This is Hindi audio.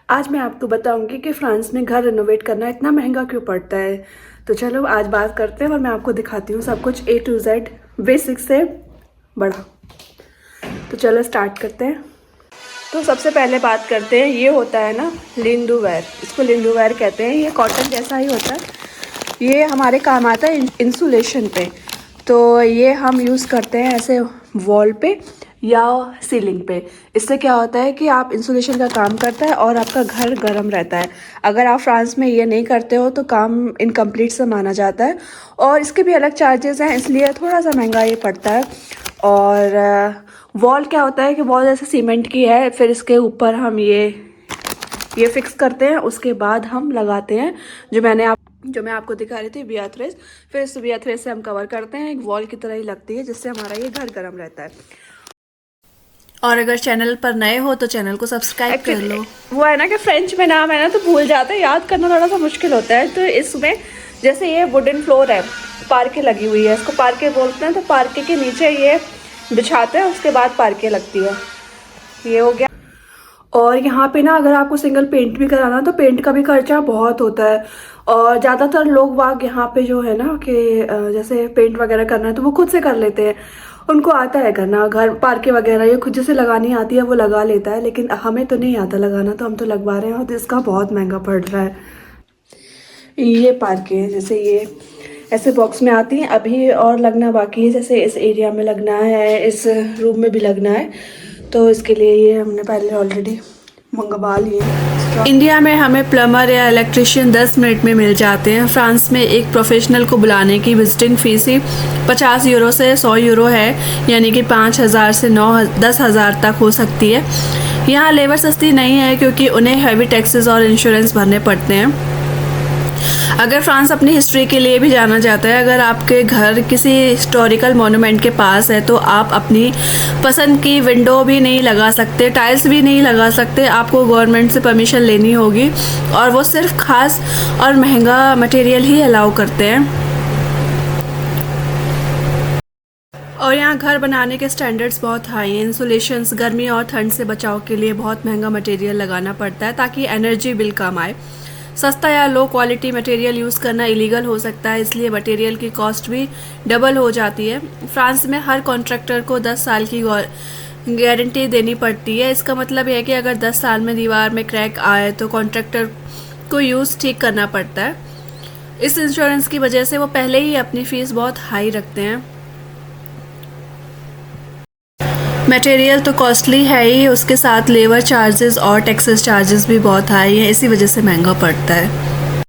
आज मैं आपको बताऊंगी कि फ्रांस में घर रेनोवेट करना इतना महंगा क्यों पड़ता है। तो चलो आज बात करते हैं और मैं आपको दिखाती हूँ सब कुछ A to Z, बेसिक से बड़ा। तो चलो स्टार्ट करते हैं। तो सबसे पहले बात करते हैं, ये होता है ना लिंडूवेयर, इसको लिंडूवेयर कहते हैं। ये कॉटन जैसा ही होता है, ये हमारे काम आता है इंसुलेशन पे। तो ये हम यूज़ करते हैं ऐसे वॉल पे या सीलिंग पे। इससे क्या होता है कि आप इंसुलेशन का काम करता है और आपका घर गर्म रहता है। अगर आप फ्रांस में ये नहीं करते हो तो काम इनकम्प्लीट से माना जाता है और इसके भी अलग चार्जेस हैं, इसलिए थोड़ा सा महंगा ये पड़ता है। और वॉल क्या होता है कि वॉल जैसे सीमेंट की है, फिर इसके ऊपर हम ये फिक्स करते हैं, उसके बाद हम लगाते हैं जो मैं आपको दिखा रही थी बियाथ्रेस। फिर इस बियाथ्रेस से हम कवर करते हैं, एक वॉल की तरह ही लगती है, जिससे हमारा ये घर गर्म रहता है। और अगर चैनल पर नए हो तो चैनल को सब्सक्राइब कर लो। वो है ना कि फ्रेंच में नाम है ना तो भूल जाते हैं, याद करना थोड़ा सा मुश्किल होता है। तो इसमें जैसे ये वुडन फ्लोर है, पार्के लगी हुई है, इसको पार्के बोलते हैं। तो पार्के के नीचे ये बिछाते हैं, उसके बाद पार्के लगती है। ये हो गया। और यहाँ पे ना अगर आपको सिंगल पेंट भी कराना तो पेंट का भी खर्चा बहुत होता है। और ज़्यादातर लोग वाग यहाँ पे जो है ना कि जैसे पेंट वगैरह करना है तो वो खुद से कर लेते हैं, उनको आता है करना। घर पार्के वगैरह ये खुद जैसे लगानी आती है वो लगा लेता है, लेकिन हमें तो नहीं आता लगाना, तो हम तो लगवा रहे हैं और इसका बहुत महंगा पड़ रहा है। ये पार्के जैसे ये ऐसे बॉक्स में आती हैं अभी, और लगना बाकी है। जैसे इस एरिया में लगना है, इस रूम में भी लगना है, तो इसके लिए ये हमने पहले ऑलरेडी मंगवा लिए। इंडिया में हमें प्लम्बर या इलेक्ट्रिशियन 10 मिनट में मिल जाते हैं। फ्रांस में एक प्रोफेशनल को बुलाने की विजिटिंग फीस ही 50 यूरो से 100 यूरो है, यानी कि 5,000 से 10,000 तक हो सकती है। यहाँ लेबर सस्ती नहीं है क्योंकि उन्हें हैवी टैक्सेस और इंश्योरेंस भरने पड़ते हैं। अगर फ्रांस अपनी हिस्ट्री के लिए भी जाना जाता है, अगर आपके घर किसी हिस्टोरिकल मोनूमेंट के पास है तो आप अपनी पसंद की विंडो भी नहीं लगा सकते, टाइल्स भी नहीं लगा सकते। आपको गवर्नमेंट से परमिशन लेनी होगी और वो सिर्फ खास और महंगा मटेरियल ही अलाउ करते हैं। और यहाँ घर बनाने के स्टैंडर्ड्स बहुत हाई हैं। इंसुलेशंस, गर्मी और ठंड से बचाव के लिए बहुत महंगा मटेरियल लगाना पड़ता है ताकि एनर्जी बिल कम आए। सस्ता या लो क्वालिटी मटेरियल यूज़ करना इलीगल हो सकता है, इसलिए मटेरियल की कॉस्ट भी डबल हो जाती है। फ्रांस में हर कॉन्ट्रैक्टर को 10 साल की गारंटी देनी पड़ती है। इसका मतलब है कि अगर 10 साल में दीवार में क्रैक आए तो कॉन्ट्रैक्टर को यूज़ ठीक करना पड़ता है। इस इंश्योरेंस की वजह से वो पहले ही अपनी फ़ीस बहुत हाई रखते हैं। मटेरियल तो कॉस्टली है ही, उसके साथ लेबर चार्जेस और टैक्सेस चार्जेस भी बहुत हाई हैं, इसी वजह से महंगा पड़ता है।